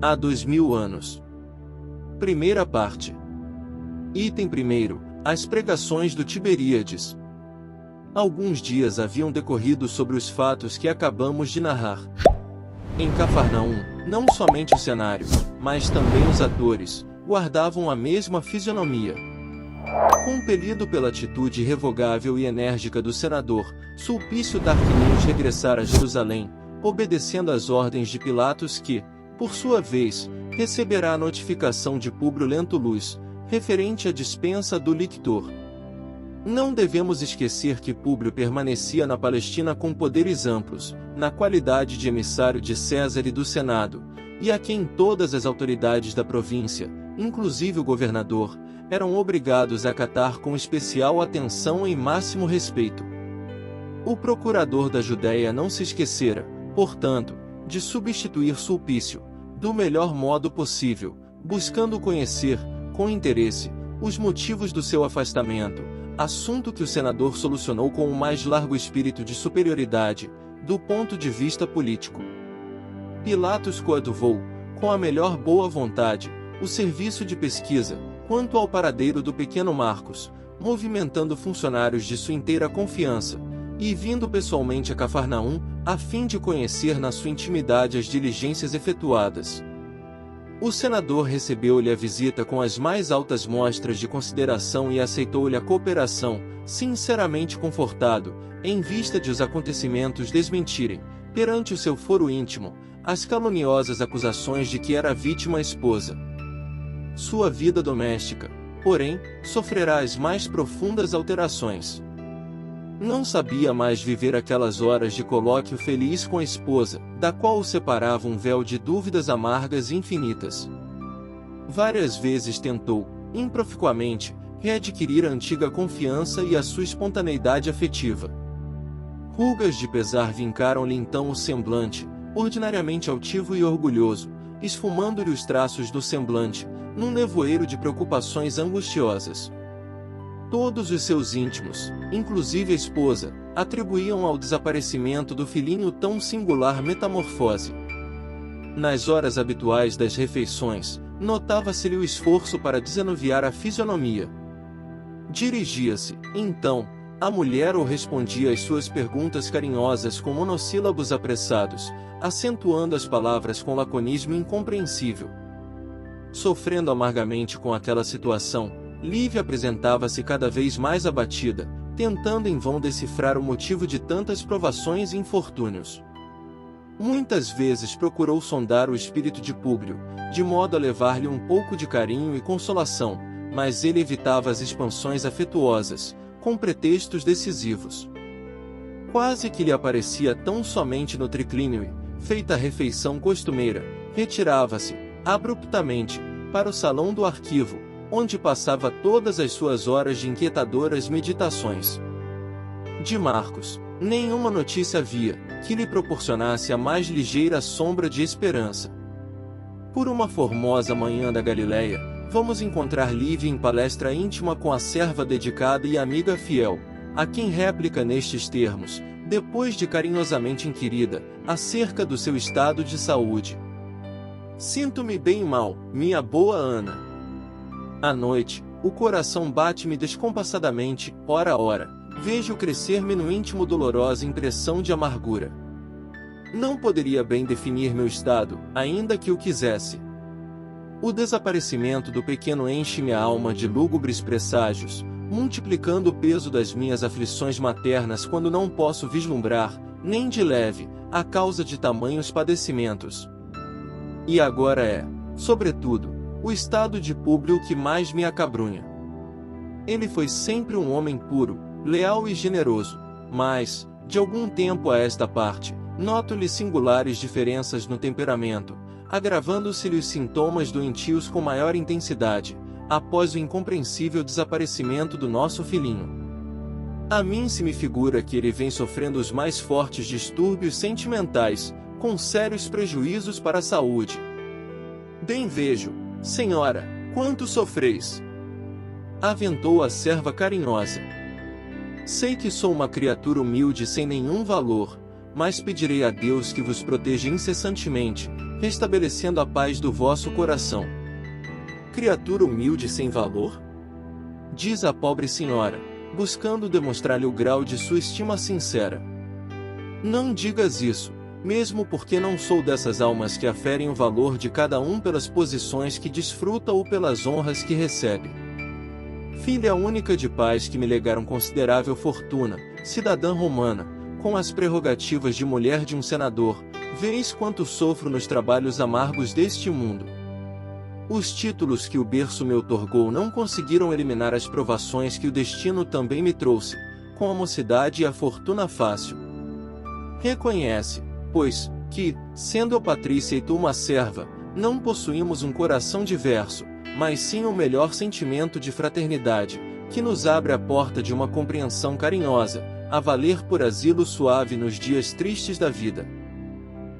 Há 2000 anos. Primeira parte. Item 1. As pregações do Tiberíades. Alguns dias haviam decorrido sobre os fatos que acabamos de narrar. Em Cafarnaum, não somente o cenário, mas também os atores, guardavam a mesma fisionomia. Compelido pela atitude irrevogável e enérgica do senador, Sulpício Tarquinius regressara a Jerusalém, obedecendo às ordens de Pilatos que, por sua vez, receberá a notificação de Públio Lentulus, referente à dispensa do lictor. Não devemos esquecer que Públio permanecia na Palestina com poderes amplos, na qualidade de emissário de César e do Senado, e a quem todas as autoridades da província, inclusive o governador, eram obrigados a acatar com especial atenção e máximo respeito. O procurador da Judéia não se esquecera, portanto, de substituir Sulpício, do melhor modo possível, buscando conhecer, com interesse, os motivos do seu afastamento, assunto que o senador solucionou com o mais largo espírito de superioridade, do ponto de vista político. Pilatos coaduvou, com a melhor boa vontade, o serviço de pesquisa, quanto ao paradeiro do pequeno Marcos, movimentando funcionários de sua inteira confiança, e vindo pessoalmente a Cafarnaum, a fim de conhecer na sua intimidade as diligências efetuadas. O senador recebeu-lhe a visita com as mais altas mostras de consideração e aceitou-lhe a cooperação, sinceramente confortado, em vista de os acontecimentos desmentirem, perante o seu foro íntimo, as caluniosas acusações de que era vítima a esposa. Sua vida doméstica, porém, sofrerá as mais profundas alterações. Não sabia mais viver aquelas horas de colóquio feliz com a esposa, da qual o separava um véu de dúvidas amargas e infinitas. Várias vezes tentou, improficuamente, readquirir a antiga confiança e a sua espontaneidade afetiva. Rugas de pesar vincaram-lhe então o semblante, ordinariamente altivo e orgulhoso, esfumando-lhe os traços do semblante, num nevoeiro de preocupações angustiosas. Todos os seus íntimos, inclusive a esposa, atribuíam ao desaparecimento do filhinho tão singular metamorfose. Nas horas habituais das refeições, notava-se-lhe o esforço para desanuviar a fisionomia. Dirigia-se, então, à mulher ou respondia às suas perguntas carinhosas com monossílabos apressados, acentuando as palavras com laconismo incompreensível. Sofrendo amargamente com aquela situação, Lívia apresentava-se cada vez mais abatida, tentando em vão decifrar o motivo de tantas provações e infortúnios. Muitas vezes procurou sondar o espírito de Públio, de modo a levar-lhe um pouco de carinho e consolação, mas ele evitava as expansões afetuosas, com pretextos decisivos. Quase que lhe aparecia tão somente no triclínio e, feita a refeição costumeira, retirava-se, abruptamente, para o salão do arquivo, onde passava todas as suas horas de inquietadoras meditações. De Marcos, nenhuma notícia havia, que lhe proporcionasse a mais ligeira sombra de esperança. Por uma formosa manhã da Galileia, vamos encontrar Lívia em palestra íntima com a serva dedicada e amiga fiel, a quem réplica nestes termos, depois de carinhosamente inquirida, acerca do seu estado de saúde. Sinto-me bem mal, minha boa Ana. À noite, o coração bate-me descompassadamente, ora a ora, vejo crescer-me no íntimo dolorosa impressão de amargura. Não poderia bem definir meu estado, ainda que o quisesse. O desaparecimento do pequeno enche-me a alma de lúgubres presságios, multiplicando o peso das minhas aflições maternas quando não posso vislumbrar, nem de leve, a causa de tamanhos padecimentos. E agora é, sobretudo, o estado de Públio que mais me acabrunha. Ele foi sempre um homem puro, leal e generoso, mas, de algum tempo a esta parte, noto-lhe singulares diferenças no temperamento, agravando-se-lhe os sintomas doentios com maior intensidade, após o incompreensível desaparecimento do nosso filhinho. A mim se me figura que ele vem sofrendo os mais fortes distúrbios sentimentais, com sérios prejuízos para a saúde. Bem vejo, senhora, quanto sofreis! Aventou a serva carinhosa. Sei que sou uma criatura humilde sem nenhum valor, mas pedirei a Deus que vos proteja incessantemente, restabelecendo a paz do vosso coração. Criatura humilde sem valor? Diz a pobre senhora, buscando demonstrar-lhe o grau de sua estima sincera. Não digas isso, mesmo porque não sou dessas almas que aferem o valor de cada um pelas posições que desfruta ou pelas honras que recebe. Filha única de pais que me legaram considerável fortuna, cidadã romana, com as prerrogativas de mulher de um senador, vereis quanto sofro nos trabalhos amargos deste mundo. Os títulos que o berço me outorgou não conseguiram eliminar as provações que o destino também me trouxe, com a mocidade e a fortuna fácil. Reconhece, pois, que, sendo eu patrícia e tu uma serva, não possuímos um coração diverso, mas sim o melhor sentimento de fraternidade, que nos abre a porta de uma compreensão carinhosa, a valer por asilo suave nos dias tristes da vida.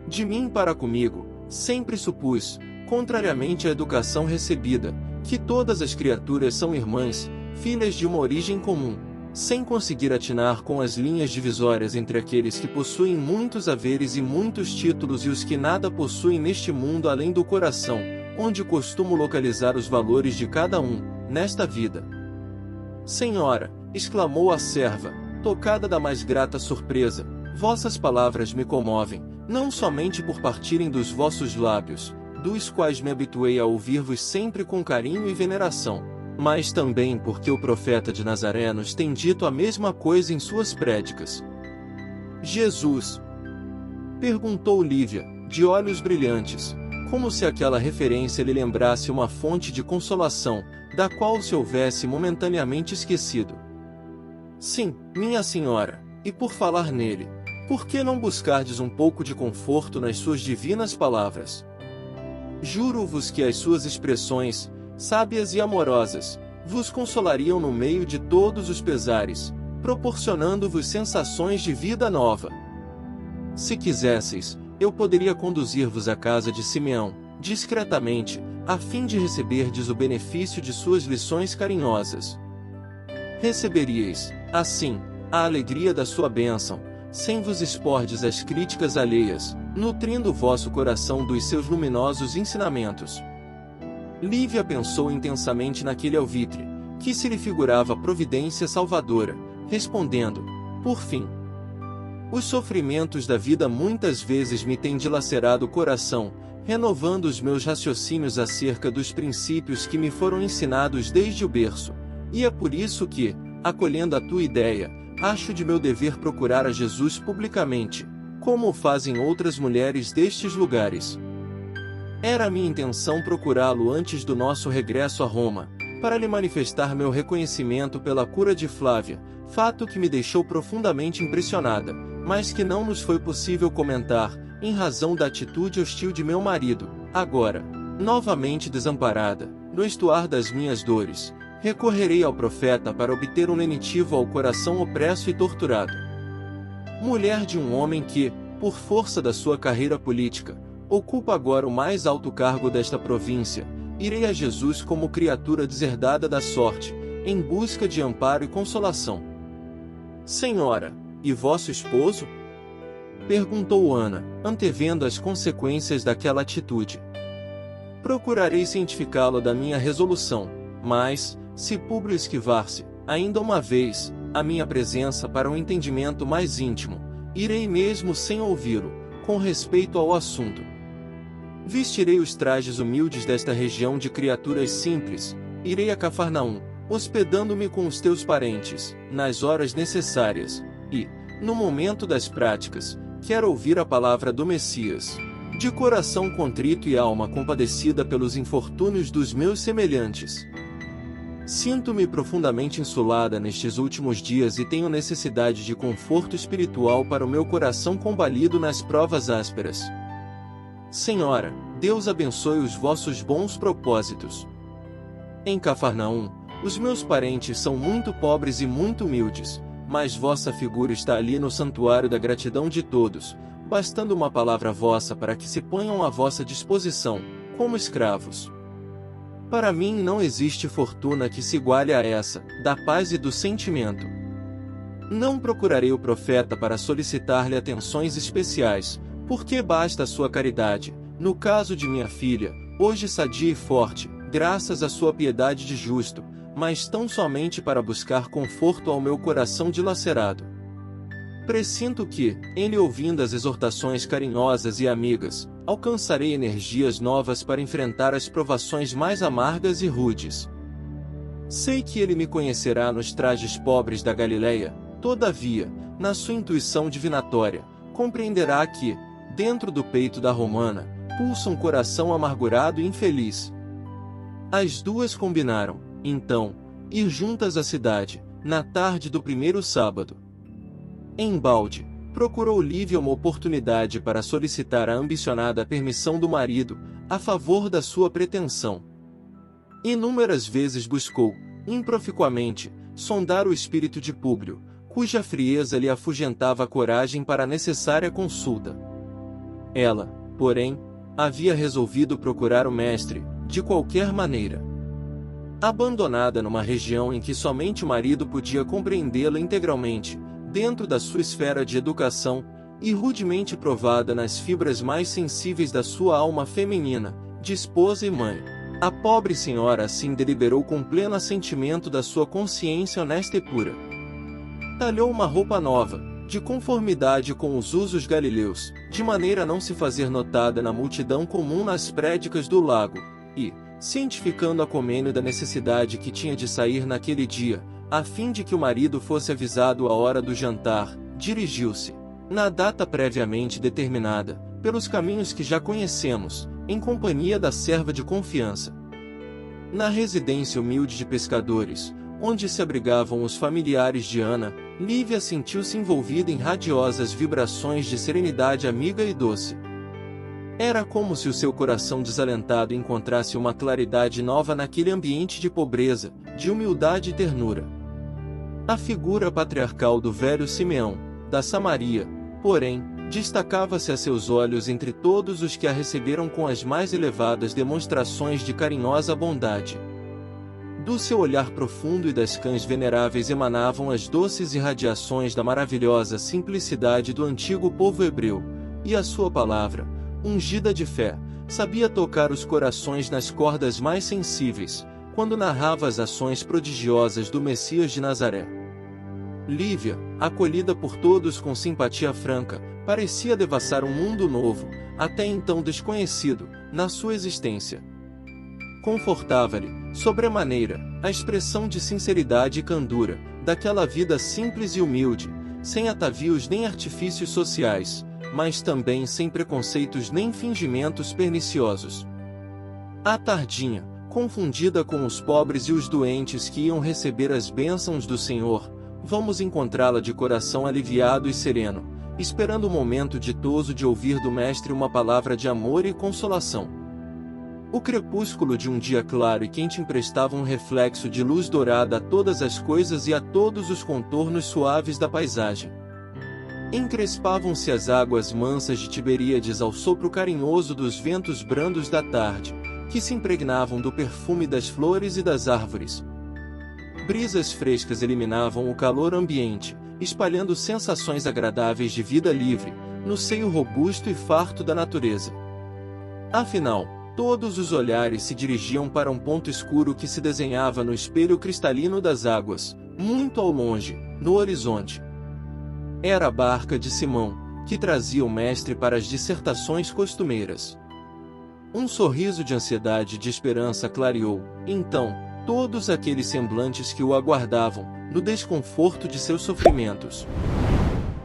De mim para comigo, sempre supus, contrariamente à educação recebida, que todas as criaturas são irmãs, filhas de uma origem comum, sem conseguir atinar com as linhas divisórias entre aqueles que possuem muitos haveres e muitos títulos e os que nada possuem neste mundo além do coração, onde costumo localizar os valores de cada um, nesta vida. Senhora, exclamou a serva, tocada da mais grata surpresa, vossas palavras me comovem, não somente por partirem dos vossos lábios, dos quais me habituei a ouvir-vos sempre com carinho e veneração, mas também porque o profeta de Nazaré nos tem dito a mesma coisa em suas prédicas. Jesus? Perguntou Lívia, de olhos brilhantes, como se aquela referência lhe lembrasse uma fonte de consolação, da qual se houvesse momentaneamente esquecido. Sim, minha senhora, e por falar nele, por que não buscardes um pouco de conforto nas suas divinas palavras? Juro-vos que as suas expressões, sábias e amorosas, vos consolariam no meio de todos os pesares, proporcionando-vos sensações de vida nova. Se quisesseis, eu poderia conduzir-vos à casa de Simeão, discretamente, a fim de receberdes o benefício de suas lições carinhosas. Receberíeis, assim, a alegria da sua bênção, sem vos expordes às críticas alheias, nutrindo o vosso coração dos seus luminosos ensinamentos. Lívia pensou intensamente naquele alvitre, que se lhe figurava providência salvadora, respondendo, por fim: os sofrimentos da vida muitas vezes me têm dilacerado o coração, renovando os meus raciocínios acerca dos princípios que me foram ensinados desde o berço, e é por isso que, acolhendo a tua ideia, acho de meu dever procurar a Jesus publicamente, como o fazem outras mulheres destes lugares. Era a minha intenção procurá-lo antes do nosso regresso a Roma, para lhe manifestar meu reconhecimento pela cura de Flávia, fato que me deixou profundamente impressionada, mas que não nos foi possível comentar, em razão da atitude hostil de meu marido. Agora, novamente desamparada, no estuar das minhas dores, recorrerei ao profeta para obter um lenitivo ao coração opresso e torturado. Mulher de um homem que, por força da sua carreira política, ocupa agora o mais alto cargo desta província, irei a Jesus como criatura deserdada da sorte, em busca de amparo e consolação. Senhora, e vosso esposo? Perguntou Ana, antevendo as consequências daquela atitude. Procurarei cientificá-lo da minha resolução, mas, se Públio esquivar-se, ainda uma vez, a minha presença para um entendimento mais íntimo, irei mesmo sem ouvi-lo, com respeito ao assunto. Vestirei os trajes humildes desta região de criaturas simples, irei a Cafarnaum, hospedando-me com os teus parentes, nas horas necessárias, e, no momento das práticas, quero ouvir a palavra do Messias, de coração contrito e alma compadecida pelos infortúnios dos meus semelhantes. Sinto-me profundamente insulada nestes últimos dias e tenho necessidade de conforto espiritual para o meu coração combalido nas provas ásperas. Senhora, Deus abençoe os vossos bons propósitos. Em Cafarnaum, os meus parentes são muito pobres e muito humildes, mas vossa figura está ali no santuário da gratidão de todos, bastando uma palavra vossa para que se ponham à vossa disposição, como escravos. Para mim não existe fortuna que se iguale a essa, da paz e do sentimento. Não procurarei o profeta para solicitar-lhe atenções especiais, porque basta a sua caridade, No caso de minha filha, hoje sadia e forte, graças à sua piedade de justo, mas tão somente para buscar conforto ao meu coração dilacerado. Presinto que, em lhe ouvindo as exortações carinhosas e amigas, alcançarei energias novas para enfrentar as provações mais amargas e rudes. Sei que ele me conhecerá nos trajes pobres da Galileia, todavia, na sua intuição divinatória, compreenderá que, dentro do peito da romana, pulsa um coração amargurado e infeliz. As duas combinaram, então, ir juntas à cidade, na tarde do primeiro sábado. Embalde, procurou Lívia uma oportunidade para solicitar a ambicionada permissão do marido, a favor da sua pretensão. Inúmeras vezes buscou, improficuamente, sondar o espírito de Públio, cuja frieza lhe afugentava a coragem para a necessária consulta. Ela, porém, havia resolvido procurar o mestre, de qualquer maneira. Abandonada numa região em que somente o marido podia compreendê-la integralmente, dentro da sua esfera de educação, e rudemente provada nas fibras mais sensíveis da sua alma feminina, de esposa e mãe, a pobre senhora assim deliberou com pleno assentimento da sua consciência honesta e pura. Talhou uma roupa nova, de conformidade com os usos galileus, de maneira a não se fazer notada na multidão comum nas prédicas do lago, e, cientificando a Comênio da necessidade que tinha de sair naquele dia, a fim de que o marido fosse avisado à hora do jantar, dirigiu-se, na data previamente determinada, pelos caminhos que já conhecemos, em companhia da serva de confiança. Na residência humilde de pescadores, onde se abrigavam os familiares de Ana, Lívia sentiu-se envolvida em radiosas vibrações de serenidade amiga e doce. Era como se o seu coração desalentado encontrasse uma claridade nova naquele ambiente de pobreza, de humildade e ternura. A figura patriarcal do velho Simeão, da Samaria, porém, destacava-se a seus olhos entre todos os que a receberam com as mais elevadas demonstrações de carinhosa bondade. Do seu olhar profundo e das cães veneráveis emanavam as doces irradiações da maravilhosa simplicidade do antigo povo hebreu, e a sua palavra, ungida de fé, sabia tocar os corações nas cordas mais sensíveis, quando narrava as ações prodigiosas do Messias de Nazaré. Lívia, acolhida por todos com simpatia franca, parecia devassar um mundo novo, até então desconhecido, na sua existência. Confortava-lhe, sobremaneira, a expressão de sinceridade e candura, daquela vida simples e humilde, sem atavios nem artifícios sociais, mas também sem preconceitos nem fingimentos perniciosos. À tardinha, confundida com os pobres e os doentes que iam receber as bênçãos do Senhor, vamos encontrá-la de coração aliviado e sereno, esperando o momento ditoso de ouvir do Mestre uma palavra de amor e consolação. O crepúsculo de um dia claro e quente emprestava um reflexo de luz dourada a todas as coisas e a todos os contornos suaves da paisagem. Encrespavam-se as águas mansas de Tiberíades ao sopro carinhoso dos ventos brandos da tarde, que se impregnavam do perfume das flores e das árvores. Brisas frescas eliminavam o calor ambiente, espalhando sensações agradáveis de vida livre, no seio robusto e farto da natureza. Afinal, todos os olhares se dirigiam para um ponto escuro que se desenhava no espelho cristalino das águas, muito ao longe, no horizonte. Era a barca de Simão, que trazia o mestre para as dissertações costumeiras. Um sorriso de ansiedade e de esperança clareou, então, todos aqueles semblantes que o aguardavam, no desconforto de seus sofrimentos.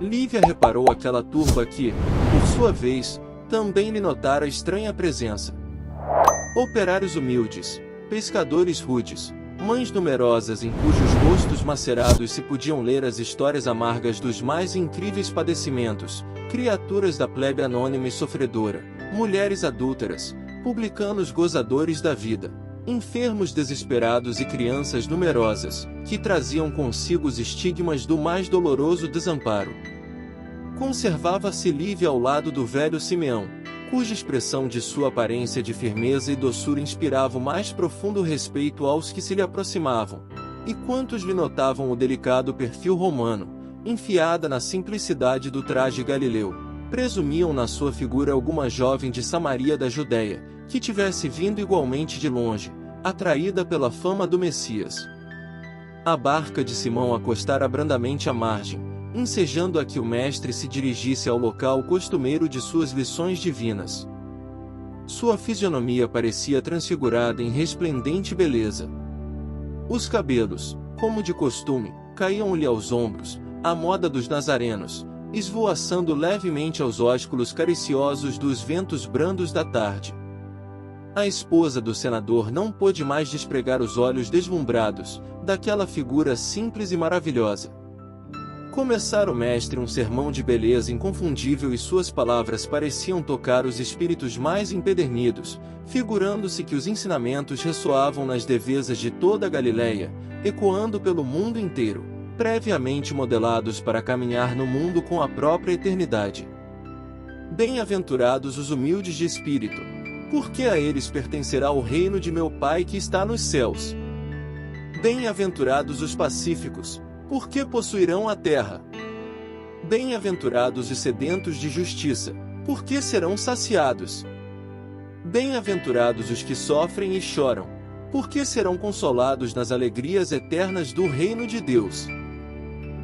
Lívia reparou aquela turba que, por sua vez, também lhe notara estranha presença. Operários humildes, pescadores rudes, mães numerosas em cujos rostos macerados se podiam ler as histórias amargas dos mais incríveis padecimentos, criaturas da plebe anônima e sofredora, mulheres adúlteras, publicanos gozadores da vida, enfermos desesperados e crianças numerosas, que traziam consigo os estigmas do mais doloroso desamparo. Conservava-se Lívia ao lado do velho Simeão, cuja expressão de sua aparência de firmeza e doçura inspirava o mais profundo respeito aos que se lhe aproximavam, e quantos lhe notavam o delicado perfil romano, enfiada na simplicidade do traje galileu, Presumiam na sua figura alguma jovem de Samaria da Judéia, que tivesse vindo igualmente de longe, atraída pela fama do Messias. A barca de Simão acostara brandamente à margem, ensejando a que o mestre se dirigisse ao local costumeiro de suas lições divinas. Sua fisionomia parecia transfigurada em resplendente beleza. Os cabelos, como de costume, caíam-lhe aos ombros, à moda dos nazarenos, esvoaçando levemente aos ósculos cariciosos dos ventos brandos da tarde. A esposa do senador não pôde mais despregar os olhos deslumbrados daquela figura simples e maravilhosa. Começara o mestre um sermão de beleza inconfundível e suas palavras pareciam tocar os espíritos mais empedernidos, figurando-se que os ensinamentos ressoavam nas devesas de toda a Galileia, ecoando pelo mundo inteiro, previamente modelados para caminhar no mundo com a própria eternidade. Bem-aventurados os humildes de espírito, porque a eles pertencerá o reino de meu Pai que está nos céus. Bem-aventurados os pacíficos, porque possuirão a terra. Bem-aventurados os sedentos de justiça, porque serão saciados. Bem-aventurados os que sofrem e choram, porque serão consolados nas alegrias eternas do reino de Deus.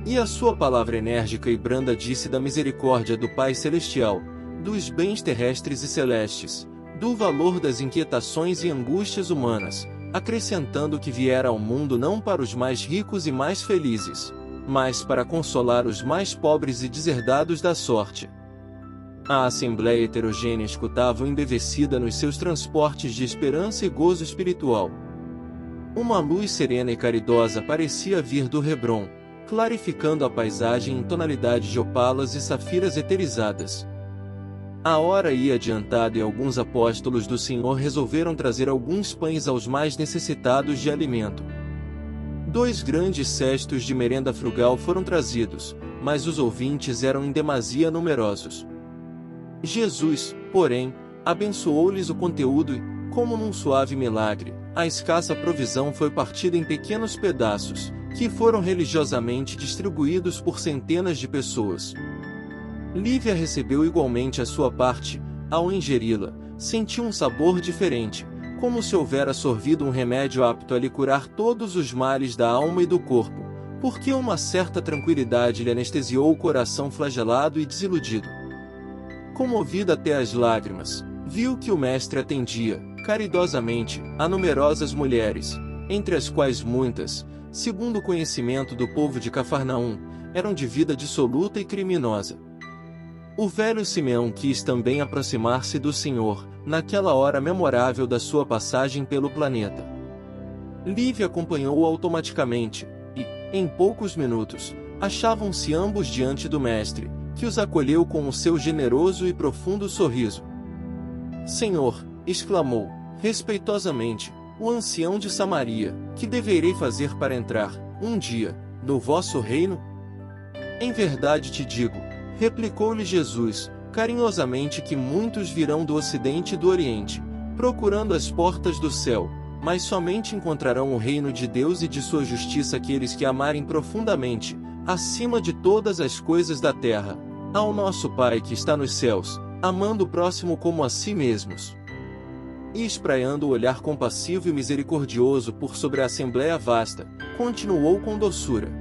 E a sua palavra enérgica e branda disse da misericórdia do Pai Celestial, dos bens terrestres e celestes, do valor das inquietações e angústias humanas, acrescentando que viera ao mundo não para os mais ricos e mais felizes, mas para consolar os mais pobres e deserdados da sorte. A assembleia heterogênea escutava embevecida nos seus transportes de esperança e gozo espiritual. Uma luz serena e caridosa parecia vir do Hebrom, clarificando a paisagem em tonalidade de opalas e safiras eterizadas. A hora ia adiantada e alguns apóstolos do Senhor resolveram trazer alguns pães aos mais necessitados de alimento. 2 grandes cestos de merenda frugal foram trazidos, mas os ouvintes eram em demasia numerosos. Jesus, porém, abençoou-lhes o conteúdo e, como num suave milagre, a escassa provisão foi partida em pequenos pedaços, que foram religiosamente distribuídos por centenas de pessoas. Lívia recebeu igualmente a sua parte. Ao ingeri-la, sentiu um sabor diferente, como se houvera sorvido um remédio apto a lhe curar todos os males da alma e do corpo, porque uma certa tranquilidade lhe anestesiou o coração flagelado e desiludido. Comovida até as lágrimas, viu que o mestre atendia, caridosamente, a numerosas mulheres, entre as quais muitas, segundo o conhecimento do povo de Cafarnaum, eram de vida dissoluta e criminosa. O velho Simeão quis também aproximar-se do Senhor, naquela hora memorável da sua passagem pelo planeta. Lívia acompanhou-o automaticamente, e, em poucos minutos, achavam-se ambos diante do mestre, que os acolheu com o seu generoso e profundo sorriso. Senhor, exclamou, respeitosamente, o ancião de Samaria, que deverei fazer para entrar, um dia, no vosso reino? Em verdade te digo, replicou-lhe Jesus, carinhosamente, que muitos virão do Ocidente e do Oriente, procurando as portas do céu, mas somente encontrarão o reino de Deus e de sua justiça aqueles que amarem profundamente, acima de todas as coisas da terra, ao nosso Pai que está nos céus, amando o próximo como a si mesmos. E espraiando o olhar compassivo e misericordioso por sobre a assembleia vasta, continuou com doçura.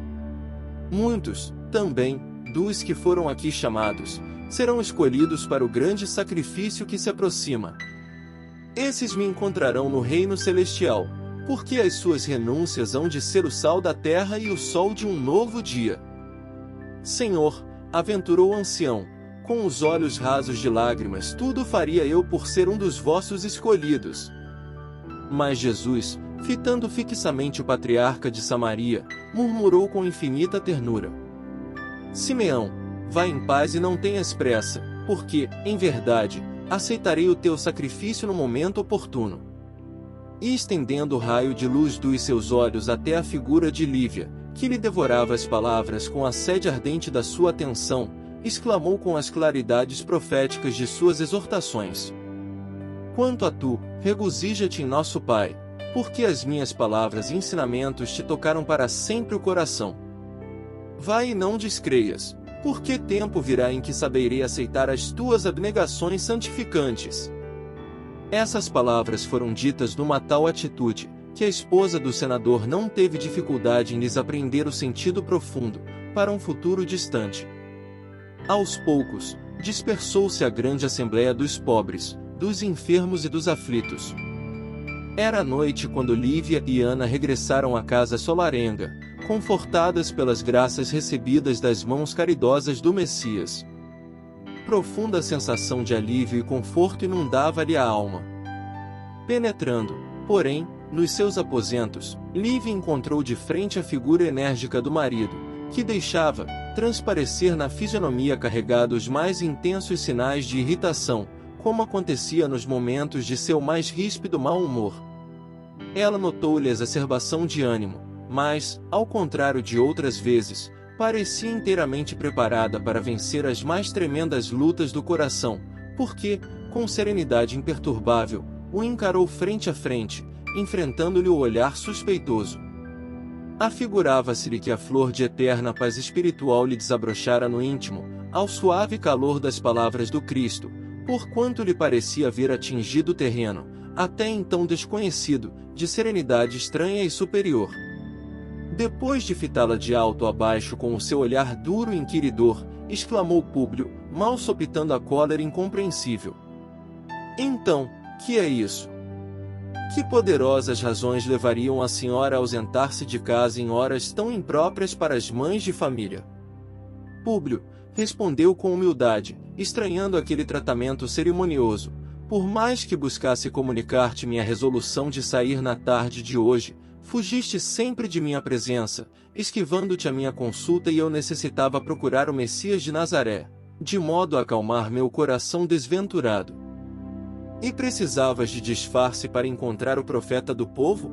Muitos, também, dos que foram aqui chamados, serão escolhidos para o grande sacrifício que se aproxima. Esses me encontrarão no reino celestial, porque as suas renúncias hão de ser o sal da terra e o sol de um novo dia. Senhor, aventurou o ancião, com os olhos rasos de lágrimas, tudo faria eu por ser um dos vossos escolhidos. Mas Jesus, fitando fixamente o patriarca de Samaria, murmurou com infinita ternura: Simeão, vai em paz e não tenhas pressa, porque, em verdade, aceitarei o teu sacrifício no momento oportuno. E estendendo o raio de luz dos seus olhos até a figura de Lívia, que lhe devorava as palavras com a sede ardente da sua atenção, exclamou com as claridades proféticas de suas exortações: Quanto a tu, regozija-te em nosso Pai, porque as minhas palavras e ensinamentos te tocaram para sempre o coração. Vai e não descreias, Porque tempo virá em que saberei aceitar as tuas abnegações santificantes. Essas palavras foram ditas numa tal atitude, que a esposa do senador não teve dificuldade em lhes apreender o sentido profundo, para um futuro distante. Aos poucos, dispersou-se a grande assembleia dos pobres, dos enfermos e dos aflitos. Era noite quando Lívia e Ana regressaram à casa solarenga, confortadas pelas graças recebidas das mãos caridosas do Messias. Profunda sensação de alívio e conforto inundava-lhe a alma. Penetrando, porém, nos seus aposentos, Lívia encontrou de frente a figura enérgica do marido, que deixava transparecer na fisionomia carregada os mais intensos sinais de irritação, como acontecia nos momentos de seu mais ríspido mau humor. Ela notou-lhe a exacerbação de ânimo, mas, ao contrário de outras vezes, parecia inteiramente preparada para vencer as mais tremendas lutas do coração, porque, com serenidade imperturbável, o encarou frente a frente, enfrentando-lhe o olhar suspeitoso. Afigurava-se-lhe que a flor de eterna paz espiritual lhe desabrochara no íntimo, ao suave calor das palavras do Cristo, porquanto lhe parecia haver atingido o terreno, até então desconhecido, de serenidade estranha e superior. Depois de fitá-la de alto a baixo com o seu olhar duro e inquiridor, exclamou Públio, mal sopitando a cólera incompreensível: "Então, que é isso? Que poderosas razões levariam a senhora a ausentar-se de casa em horas tão impróprias para as mães de família?" Públio respondeu com humildade, estranhando aquele tratamento cerimonioso: "Por mais que buscasse comunicar-te minha resolução de sair na tarde de hoje, fugiste sempre de minha presença, esquivando-te a minha consulta, e eu necessitava procurar o Messias de Nazaré, de modo a acalmar meu coração desventurado." "E precisavas de disfarce para encontrar o profeta do povo?"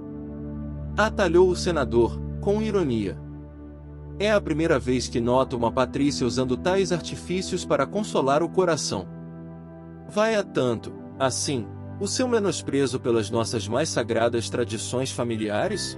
atalhou o senador, com ironia. "É a primeira vez que noto uma patrícia usando tais artifícios para consolar o coração. Vai a tanto, assim, o seu menosprezo pelas nossas mais sagradas tradições familiares?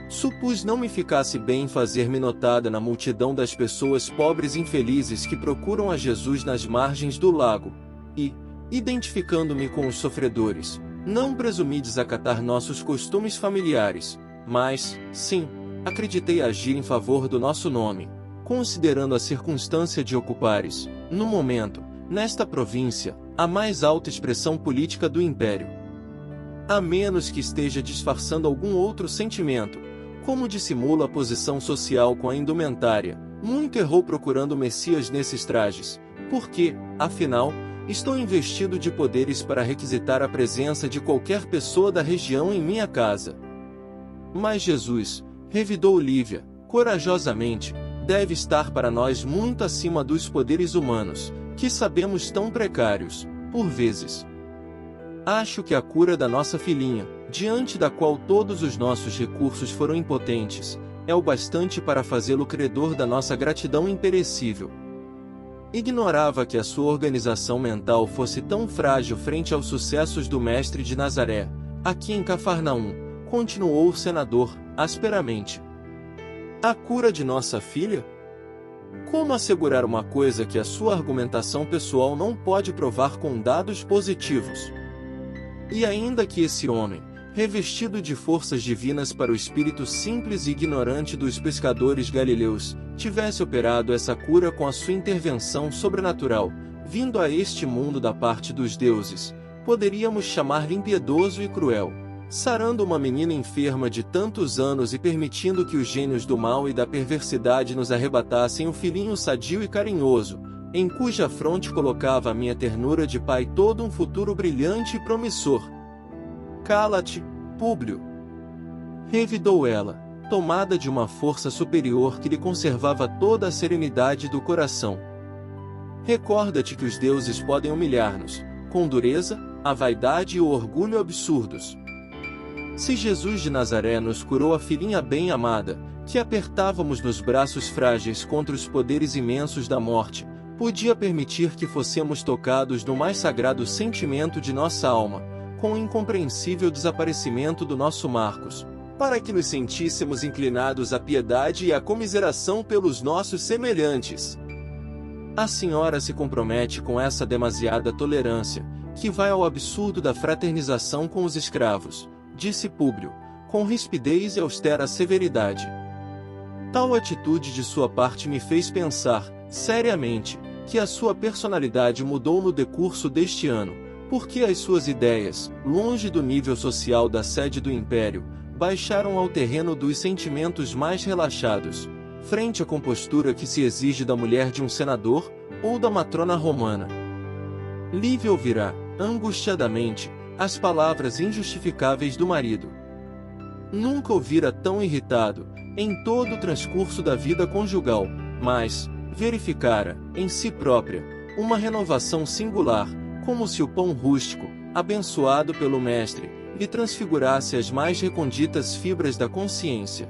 Supus não me ficasse bem fazer-me notada na multidão das pessoas pobres e infelizes que procuram a Jesus nas margens do lago, e, identificando-me com os sofredores, não presumi desacatar nossos costumes familiares, mas, sim, acreditei agir em favor do nosso nome, considerando a circunstância de ocupares, no momento, nesta província, a mais alta expressão política do império. A menos que esteja disfarçando algum outro sentimento, como dissimula a posição social com a indumentária, muito errou procurando o Messias nesses trajes, porque, afinal, estou investido de poderes para requisitar a presença de qualquer pessoa da região em minha casa." "Mas Jesus", revidou Lívia, corajosamente, "deve estar para nós muito acima dos poderes humanos, que sabemos tão precários, por vezes. Acho que a cura da nossa filhinha, diante da qual todos os nossos recursos foram impotentes, é o bastante para fazê-lo credor da nossa gratidão imperecível." Ignorava que a sua organização mental fosse tão frágil frente aos sucessos do Mestre de Nazaré, aqui em Cafarnaum, continuou o senador, asperamente. "A cura de nossa filha? Como assegurar uma coisa que a sua argumentação pessoal não pode provar com dados positivos? E ainda que esse homem, revestido de forças divinas para o espírito simples e ignorante dos pescadores galileus, tivesse operado essa cura com a sua intervenção sobrenatural, vindo a este mundo da parte dos deuses, poderíamos chamar-lhe impiedoso e cruel, sarando uma menina enferma de tantos anos e permitindo que os gênios do mal e da perversidade nos arrebatassem o filhinho sadio e carinhoso, em cuja fronte colocava a minha ternura de pai todo um futuro brilhante e promissor." "Cala-te, Públio!" revidou ela, tomada de uma força superior que lhe conservava toda a serenidade do coração. "Recorda-te que os deuses podem humilhar-nos, com dureza, a vaidade e o orgulho absurdos. Se Jesus de Nazaré nos curou a filhinha bem-amada, que apertávamos nos braços frágeis contra os poderes imensos da morte, podia permitir que fossemos tocados no mais sagrado sentimento de nossa alma, com o incompreensível desaparecimento do nosso Marcos, para que nos sentíssemos inclinados à piedade e à comiseração pelos nossos semelhantes. A senhora se compromete com essa demasiada tolerância, que vai ao absurdo da fraternização com os escravos, disse Públio, com rispidez e austera severidade. Tal atitude de sua parte me fez pensar, seriamente, que a sua personalidade mudou no decurso deste ano, porque as suas ideias, longe do nível social da sede do Império, baixaram ao terreno dos sentimentos mais relaxados, frente à compostura que se exige da mulher de um senador, ou da matrona romana. Lívia ouvirá, angustiadamente, as palavras injustificáveis do marido. Nunca o vira tão irritado, em todo o transcurso da vida conjugal, mas verificara, em si própria, uma renovação singular, como se o pão rústico, abençoado pelo mestre, lhe transfigurasse as mais reconditas fibras da consciência.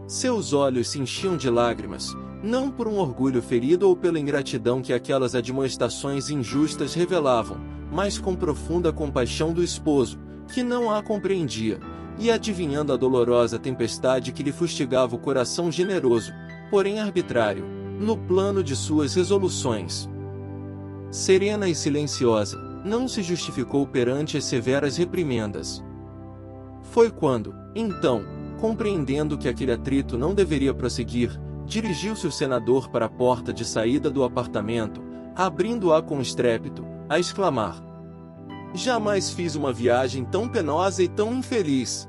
Seus olhos se enchiam de lágrimas, não por um orgulho ferido ou pela ingratidão que aquelas admoestações injustas revelavam, mas com profunda compaixão do esposo, que não a compreendia, e adivinhando a dolorosa tempestade que lhe fustigava o coração generoso, porém arbitrário, no plano de suas resoluções. Serena e silenciosa, não se justificou perante as severas reprimendas. Foi quando, então, compreendendo que aquele atrito não deveria prosseguir, dirigiu-se o senador para a porta de saída do apartamento, abrindo-a com estrépito, a exclamar: "Jamais fiz uma viagem tão penosa e tão infeliz.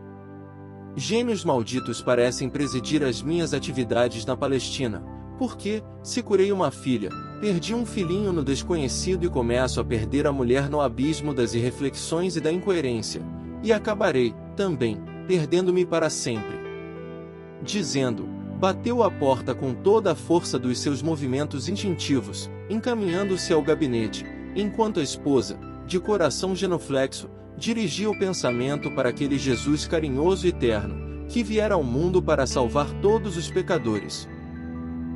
Gênios malditos parecem presidir as minhas atividades na Palestina, porque, se curei uma filha, perdi um filhinho no desconhecido e começo a perder a mulher no abismo das irreflexões e da incoerência, e acabarei, também, perdendo-me para sempre." Dizendo, bateu a porta com toda a força dos seus movimentos instintivos, encaminhando-se ao gabinete, enquanto a esposa, de coração genuflexo, dirigia o pensamento para aquele Jesus carinhoso e terno, que viera ao mundo para salvar todos os pecadores.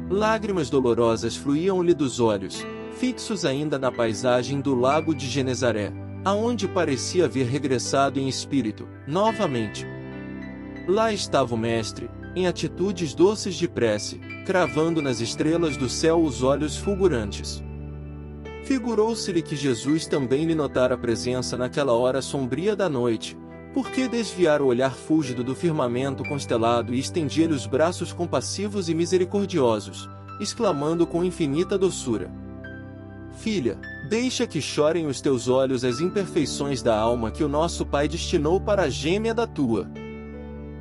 Lágrimas dolorosas fluíam-lhe dos olhos, fixos ainda na paisagem do lago de Genezaré, aonde parecia haver regressado em espírito, novamente. Lá estava o mestre, em atitudes doces de prece, cravando nas estrelas do céu os olhos fulgurantes. Figurou-se-lhe que Jesus também lhe notara a presença naquela hora sombria da noite, porque desviara o olhar fúlgido do firmamento constelado e estendia-lhe os braços compassivos e misericordiosos, exclamando com infinita doçura: "Filha, deixa que chorem os teus olhos as imperfeições da alma que o nosso Pai destinou para a gêmea da tua.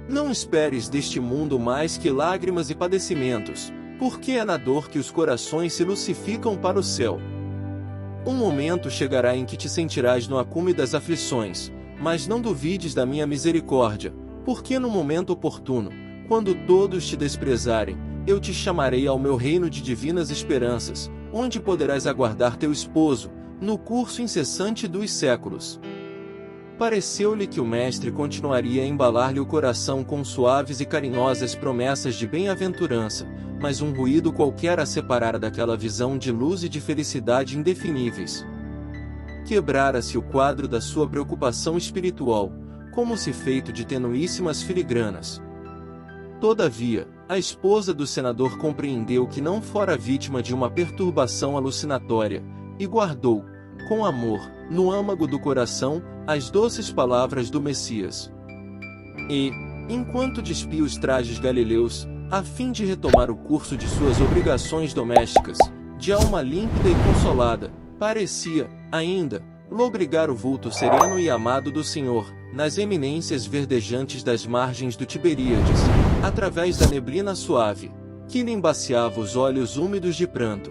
Não esperes deste mundo mais que lágrimas e padecimentos, porque é na dor que os corações se lucificam para o céu. Um momento chegará em que te sentirás no acume das aflições, mas não duvides da minha misericórdia, porque no momento oportuno, quando todos te desprezarem, eu te chamarei ao meu reino de divinas esperanças, onde poderás aguardar teu esposo, no curso incessante dos séculos." Pareceu-lhe que o mestre continuaria a embalar-lhe o coração com suaves e carinhosas promessas de bem-aventurança, mas um ruído qualquer a separara daquela visão de luz e de felicidade indefiníveis. Quebrara-se o quadro da sua preocupação espiritual, como se feito de tenuíssimas filigranas. Todavia, a esposa do senador compreendeu que não fora vítima de uma perturbação alucinatória, e guardou, com amor, no âmago do coração, as doces palavras do Messias. E, enquanto despia os trajes galileus, a fim de retomar o curso de suas obrigações domésticas, de alma límpida e consolada, parecia, ainda, lobrigar o vulto sereno e amado do Senhor, nas eminências verdejantes das margens do Tiberíades, através da neblina suave, que lhe embaciava os olhos úmidos de pranto.